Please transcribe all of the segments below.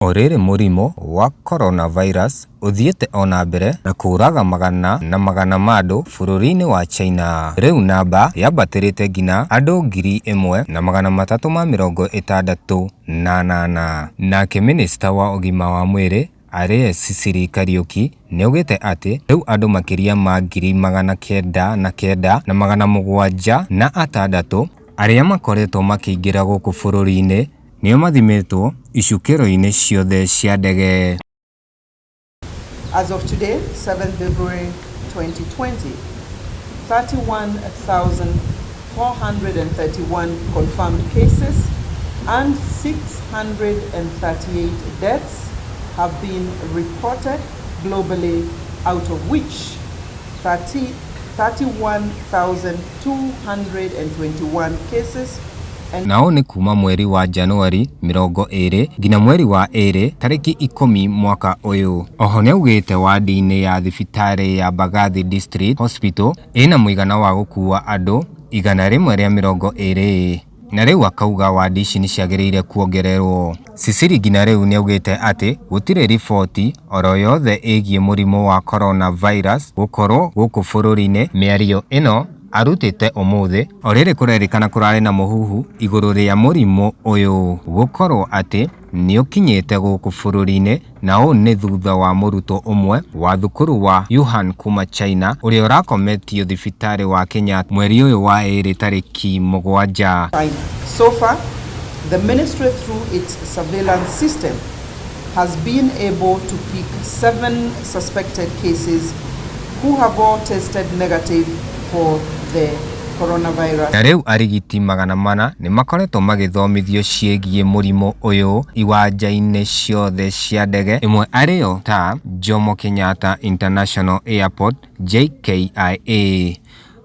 Orere murimo wa coronavirus uthiete ona mbere na kuraga magana na magana madu bururi-ini wa China. Riu namba yambatirite ngina andu 1,368 nake minista wa ugima wa mwiri ariye Sicily Kariuki niaugite ati riu andu makiria ma 909 na magana 706 aria makoretwo makiingira guku bururi-ini nio mathimitwo icukiro-ini ciothe cia ndege. As of today, 7th February 2020, 31,431 confirmed cases and 638 deaths have been reported globally, out of which 31,221 cases nao ni kuma mweri wa Januari 20 ngina mweri wa 2 tariki 10 mwaka uyu. Oho niaugite wadi-ini ya thibitari ya Bagathi District Hospital ina muigana wa gukua andu 120 na riu akauga wadi ici niciagiriire kuongererwo. Sicily ngina riu niaugite ati gutire riboti oro yothe igie murimo wa coronavirus gukorwo guku bururi-ini. Miario ino arutite umuthi oriri kurerikana kurari na muhuhu iguru ria murimo uyu gukorwo ati niukinyite guku bururi-ini, na u ni thutha wa murutwo umwe wa thukuru wa Wuhan kuma China uria urakometio thibitari wa Kenya mweri uyu wa 2 tariki 7. So far, the ministry through its surveillance system has been able to pick 7 suspected cases who have all tested negative for the coronavirus. Na riu arigiti magana mana ni makoretwo magithomithio ciegie murimo uyu iwanja-ini ciothe cia ndege, imwe ario ta Jomo Kenyatta International Airport JKIA.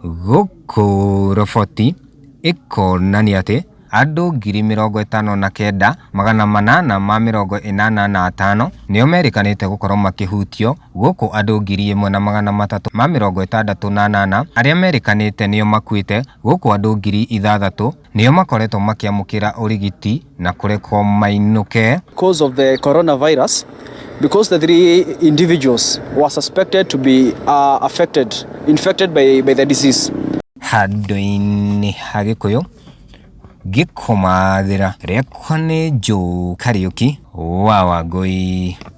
Guku roboti ikonania ati andu 59,885 nio merikanite gukorwo makihutio, guku andu 1,368 aria merikanite nio makuite, guku andu 6,000 nio makoretwo makiamukira urigiti na kurekwo mainuke. Cause of the coronavirus, because the 3 individuals were suspected to be infected by the disease. Handu-ini ha Gikuyu gikumathira riakwa ni Kariuki wa Wangui.